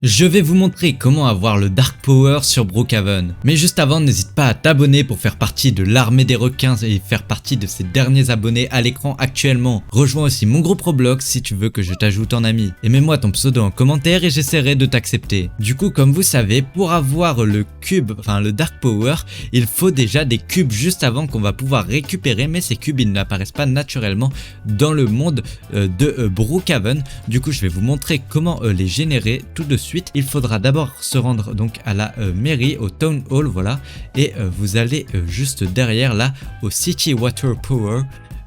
Je vais vous montrer comment avoir le Dark Power sur Brookhaven. Mais juste avant, n'hésite pas à t'abonner pour faire partie de l'armée des requins et faire partie de ces derniers abonnés à l'écran actuellement. Rejoins aussi mon groupe Roblox si tu veux que je t'ajoute en ami. Et mets-moi ton pseudo en commentaire et j'essaierai de t'accepter. Du coup, comme vous savez, pour avoir le cube, enfin le Dark Power, il faut déjà des cubes juste avant qu'on va pouvoir récupérer. Mais ces cubes, ils n'apparaissent pas naturellement dans le monde de Brookhaven. Du coup, je vais vous montrer comment les générer tout de suite. Il faudra d'abord se rendre donc à la mairie, au Town Hall, voilà, et vous allez juste derrière là au City Water Power.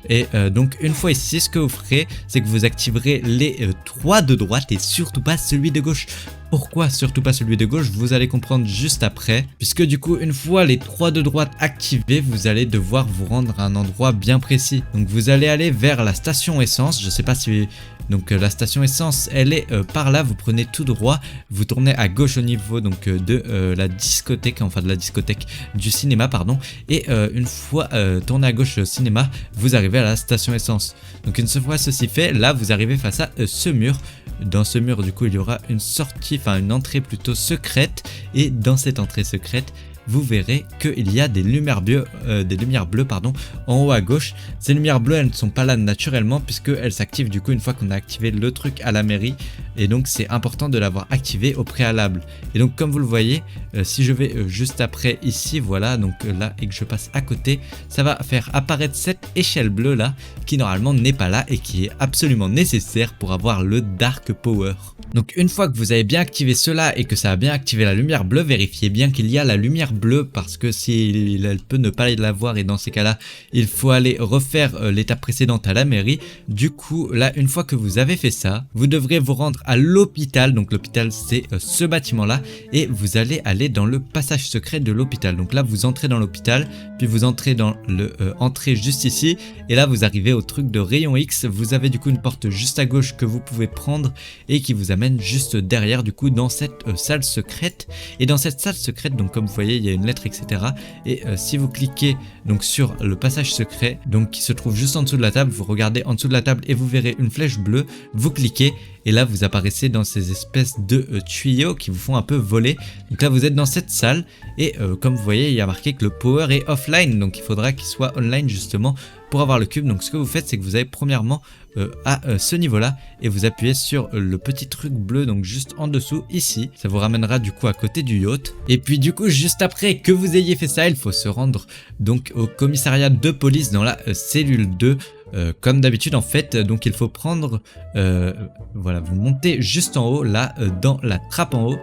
Et donc une fois ici, ce que vous ferez, c'est que vous activerez les 3 de droite et surtout pas celui de gauche. Pourquoi surtout pas celui de gauche? Vous allez comprendre juste après, puisque du coup une fois les 3 de droite activés, vous allez devoir vous rendre à un endroit bien précis. Donc vous allez aller vers la station essence, je sais pas si... Donc la station essence, elle est par là, vous prenez tout droit, vous tournez à gauche au niveau donc de la discothèque, enfin de la discothèque du cinéma pardon, et une fois tourné à gauche au cinéma, vous arrivez à la station essence. Donc une fois ceci fait, là vous arrivez face à ce mur. Dans ce mur du coup il y aura une sortie, enfin une entrée plutôt secrète, et dans cette entrée secrète, vous verrez qu'il y a des lumières bleues, en haut à gauche. Ces lumières bleues, elles ne sont pas là naturellement puisqu'elles s'activent du coup une fois qu'on a activé le truc à la mairie, et donc c'est important de l'avoir activé au préalable. Et donc comme vous le voyez, si je vais juste après ici, voilà, donc là, et que je passe à côté, ça va faire apparaître cette échelle bleue là qui normalement n'est pas là et qui est absolument nécessaire pour avoir le Dark Power. Donc une fois que vous avez bien activé cela et que ça a bien activé la lumière bleue, vérifiez bien qu'il y a la lumière bleue, parce que si elle peut ne pas l'avoir, et dans ces cas là il faut aller refaire l'étape précédente à la mairie. Du coup là, une fois que vous avez fait ça, vous devrez vous rendre à l'hôpital. Donc l'hôpital c'est ce bâtiment là, et vous allez aller dans le passage secret de l'hôpital. Donc là vous entrez dans l'hôpital, puis vous entrez dans le entrée juste ici, et là vous arrivez au truc de rayon X. Vous avez du coup une porte juste à gauche que vous pouvez prendre et qui vous amène juste derrière du coup dans cette salle secrète. Et dans cette salle secrète, donc comme vous voyez, il y a une lettre etc, et si vous cliquez donc sur le passage secret, donc qui se trouve juste en dessous de la table, vous regardez en dessous de la table et vous verrez une flèche bleue, vous cliquez et là vous apparaissez dans ces espèces de tuyaux qui vous font un peu voler. Donc là vous êtes dans cette salle, et comme vous voyez il y a marqué que le power est offline, donc il faudra qu'il soit online justement pour avoir le cube. Donc ce que vous faites, c'est que vous allez premièrement à ce niveau là et vous appuyez sur le petit truc bleu, donc juste en dessous ici, ça vous ramènera du coup à côté du yacht. Et puis du coup juste après que vous ayez fait ça, il faut se rendre donc au commissariat de police dans la cellule 2. Comme d'habitude en fait, donc il faut prendre, voilà, vous montez juste en haut là, dans la trappe en haut.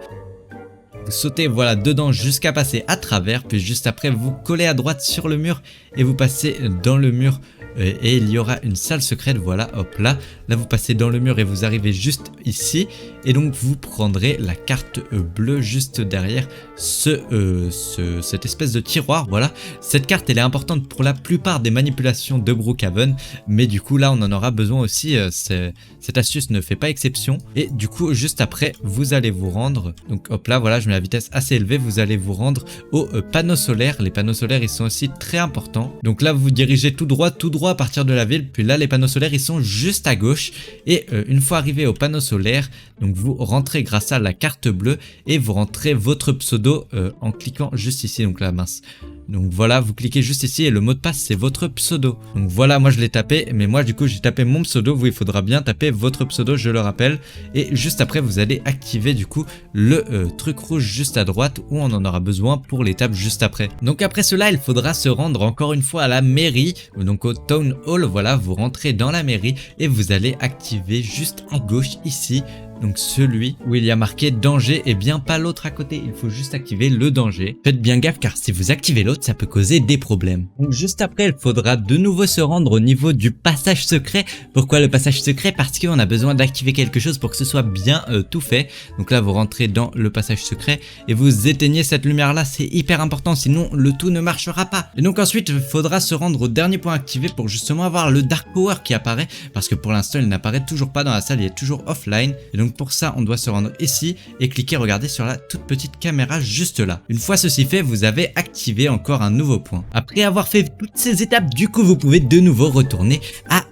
Vous sautez voilà dedans jusqu'à passer à travers, puis juste après vous collez à droite sur le mur et vous passez dans le mur, et il y aura une salle secrète, voilà, hop là, là vous passez dans le mur et vous arrivez juste ici, et donc vous prendrez la carte bleue juste derrière cette espèce de tiroir. Voilà, cette carte elle est importante pour la plupart des manipulations de Brookhaven, mais du coup là on en aura besoin aussi, cette astuce ne fait pas exception. Et du coup juste après vous allez vous rendre, donc hop là, voilà, je mets la vitesse assez élevée, vous allez vous rendre aux panneaux solaires. Les panneaux solaires ils sont aussi très importants, donc là vous vous dirigez tout droit à partir de la ville, puis là les panneaux solaires ils sont juste à gauche, et une fois arrivé aux panneaux solaires, donc vous rentrez grâce à la carte bleue et vous rentrez votre pseudo en cliquant juste ici, donc là mince. Donc voilà, vous cliquez juste ici et le mot de passe c'est votre pseudo. Donc voilà, moi je l'ai tapé, mais moi du coup j'ai tapé mon pseudo, vous il faudra bien taper votre pseudo, je le rappelle. Et juste après vous allez activer du coup le truc rouge juste à droite où on en aura besoin pour l'étape juste après. Donc après cela il faudra se rendre encore une fois à la mairie, donc au Town Hall. Voilà, vous rentrez dans la mairie et vous allez activer juste à gauche ici, donc celui où il y a marqué danger, et bien pas l'autre à côté, il faut juste activer le danger. Faites bien gaffe car si vous activez l'autre ça peut causer des problèmes. Donc juste après il faudra de nouveau se rendre au niveau du passage secret. Pourquoi le passage secret? Parce qu'on a besoin d'activer quelque chose pour que ce soit bien tout fait. Donc là vous rentrez dans le passage secret et vous éteignez cette lumière là, c'est hyper important sinon le tout ne marchera pas. Et donc ensuite il faudra se rendre au dernier point activé pour justement avoir le Dark Power qui apparaît, parce que pour l'instant il n'apparaît toujours pas dans la salle, il est toujours offline. Et donc donc pour ça on doit se rendre ici et cliquer, regardez, sur la toute petite caméra juste là. Une fois ceci fait, vous avez activé encore un nouveau point. Après avoir fait toutes ces étapes, du coup vous pouvez de nouveau retourner à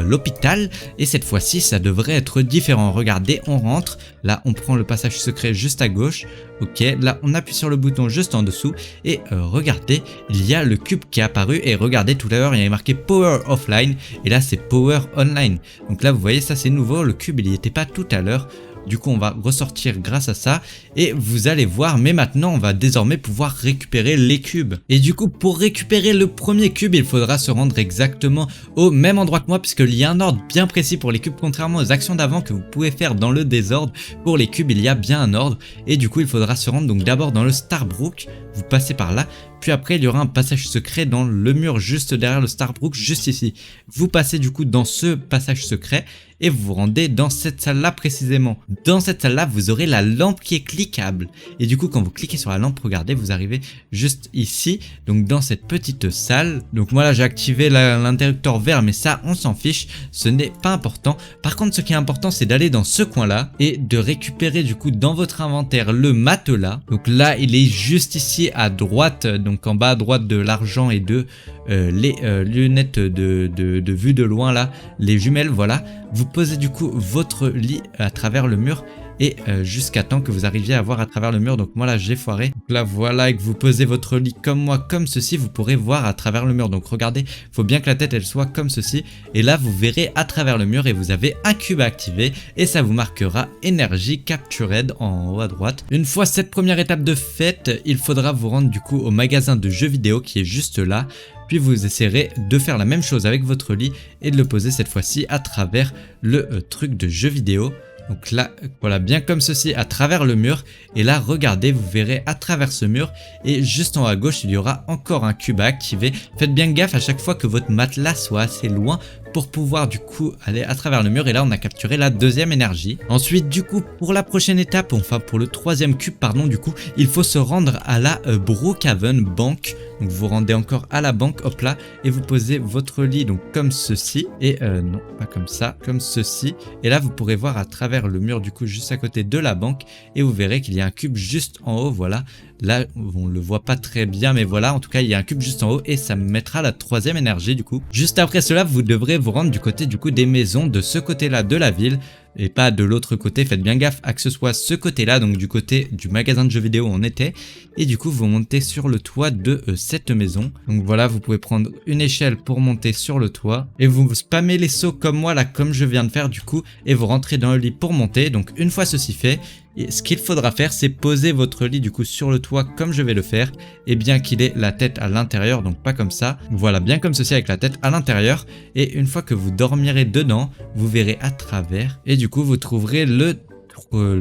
l'hôpital et cette fois-ci ça devrait être différent. Regardez, on rentre, là on prend le passage secret juste à gauche, ok, là on appuie sur le bouton juste en dessous et regardez, il y a le cube qui est apparu et regardez, tout à l'heure il y avait marqué Power Offline et là c'est Power Online. Donc là vous voyez, ça c'est nouveau, le cube il n'y était pas tout à l'heure. Du coup on va ressortir grâce à ça et vous allez voir, mais maintenant on va désormais pouvoir récupérer les cubes. Et du coup pour récupérer le premier cube il faudra se rendre exactement au même endroit que moi, puisqu'il y a un ordre bien précis pour les cubes, contrairement aux actions d'avant que vous pouvez faire dans le désordre. Pour les cubes il y a bien un ordre et du coup il faudra se rendre donc d'abord dans le Starbrook, vous passez par là. Puis après il y aura un passage secret dans le mur juste derrière le Starbrook, juste ici. Vous passez du coup dans ce passage secret et vous vous rendez dans cette salle là précisément. Dans cette salle là vous aurez la lampe qui est cliquable et du coup quand vous cliquez sur la lampe, regardez, vous arrivez juste ici, donc dans cette petite salle. Donc moi là j'ai activé l'interrupteur vert, mais ça on s'en fiche, ce n'est pas important. Par contre ce qui est important c'est d'aller dans ce coin là et de récupérer du coup dans votre inventaire le matelas. Donc là il est juste ici à droite, donc en bas à droite de l'argent et de les lunettes de vue de loin là, les jumelles, voilà. Vous posez du coup votre lit à travers le mur et jusqu'à temps que vous arriviez à voir à travers le mur. Donc moi là j'ai foiré. Donc là voilà, et que vous posez votre lit comme moi, comme ceci, vous pourrez voir à travers le mur. Donc regardez, il faut bien que la tête elle soit comme ceci et là vous verrez à travers le mur et vous avez un cube à activer et ça vous marquera énergie captured en haut à droite. Une fois cette première étape de faite, il faudra vous rendre du coup au magasin de jeux vidéo qui est juste là. Puis vous essaierez de faire la même chose avec votre lit et de le poser cette fois-ci à travers le truc de jeu vidéo. Donc là, voilà, bien comme ceci à travers le mur. Et là, regardez, vous verrez à travers ce mur. Et juste en haut à gauche, il y aura encore un cube à activer. Faites bien gaffe à chaque fois que votre matelas soit assez loin pour pouvoir du coup aller à travers le mur. Et là, on a capturé la deuxième énergie. Ensuite, du coup, pour la prochaine étape, enfin pour le troisième cube, pardon, du coup, il faut se rendre à la Brookhaven Bank. Donc vous rendez encore à la banque, hop là, et vous posez votre lit donc comme ceci, et non pas comme ça, comme ceci, et là vous pourrez voir à travers le mur du coup juste à côté de la banque, et vous verrez qu'il y a un cube juste en haut, voilà. Là on le voit pas très bien, mais voilà, en tout cas il y a un cube juste en haut et ça me mettra la troisième énergie du coup. Juste après cela vous devrez vous rendre du côté du coup des maisons de ce côté là de la ville et pas de l'autre côté. Faites bien gaffe à que ce soit ce côté là, donc du côté du magasin de jeux vidéo où on était, et du coup vous montez sur le toit de cette maison. Donc voilà, vous pouvez prendre une échelle pour monter sur le toit et vous spammez les sauts comme moi là, comme je viens de faire du coup, et vous rentrez dans le lit pour monter. Donc une fois ceci fait, et ce qu'il faudra faire c'est poser votre lit du coup sur le toit comme je vais le faire, et bien qu'il ait la tête à l'intérieur, donc pas comme ça, voilà, bien comme ceci avec la tête à l'intérieur. Et une fois que vous dormirez dedans, vous verrez à travers et du coup vous trouverez le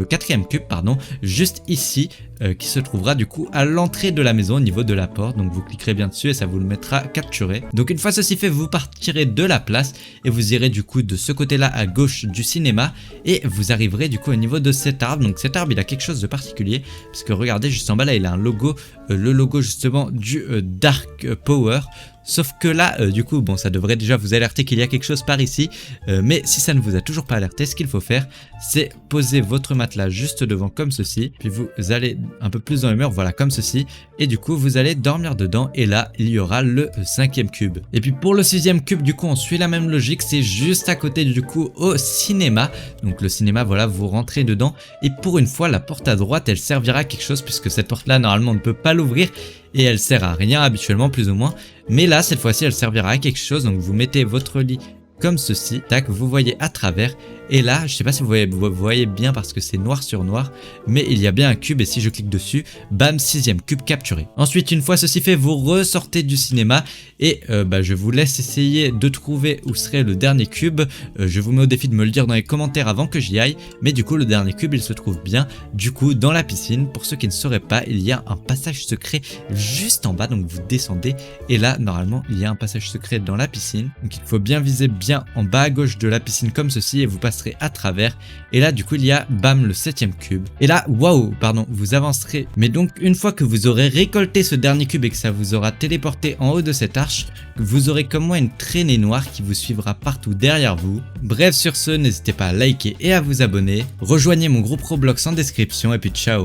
quatrième cube, pardon, juste ici, qui se trouvera du coup à l'entrée de la maison au niveau de la porte. Donc vous cliquerez bien dessus et ça vous le mettra capturé. Donc une fois ceci fait, vous partirez de la place et vous irez du coup de ce côté là à gauche du cinéma et vous arriverez du coup au niveau de cet arbre. Donc cet arbre il a quelque chose de particulier parce que regardez juste en bas là, il a un logo, le logo justement du Dark Power. Sauf que là, du coup, bon, ça devrait déjà vous alerter qu'il y a quelque chose par ici. Mais si ça ne vous a toujours pas alerté, ce qu'il faut faire, c'est poser votre matelas juste devant comme ceci. Puis vous allez un peu plus dans le mur, voilà, comme ceci. Et du coup, vous allez dormir dedans. Et là, il y aura le cinquième cube. Et puis pour le sixième cube, du coup, on suit la même logique. C'est juste à côté, du coup, au cinéma. Donc le cinéma, voilà, vous rentrez dedans. Et pour une fois, la porte à droite, elle servira à quelque chose. Puisque cette porte-là, normalement, on ne peut pas l'ouvrir. Et elle sert à rien habituellement, plus ou moins. Mais là, cette fois-ci, elle servira à quelque chose. Donc vous mettez votre lit comme ceci, tac, vous voyez à travers. Et là, je sais pas si vous voyez bien parce que c'est noir sur noir, mais il y a bien un cube et si je clique dessus, bam, sixième cube capturé. Ensuite, une fois ceci fait, vous ressortez du cinéma et je vous laisse essayer de trouver où serait le dernier cube. Je vous mets au défi de me le dire dans les commentaires avant que j'y aille, mais du coup, le dernier cube, il se trouve bien, du coup, dans la piscine. Pour ceux qui ne sauraient pas, il y a un passage secret juste en bas, donc vous descendez et là, normalement, il y a un passage secret dans la piscine. Donc il faut bien viser bien en bas à gauche de la piscine comme ceci et vous passez passerez à travers et là du coup il y a bam le 7ème cube. Et là waouh pardon vous avancerez. Mais donc une fois que vous aurez récolté ce dernier cube et que ça vous aura téléporté en haut de cette arche, vous aurez comme moi une traînée noire qui vous suivra partout derrière vous. Bref sur ce n'hésitez pas à liker et à vous abonner. Rejoignez mon groupe Roblox en description et puis ciao.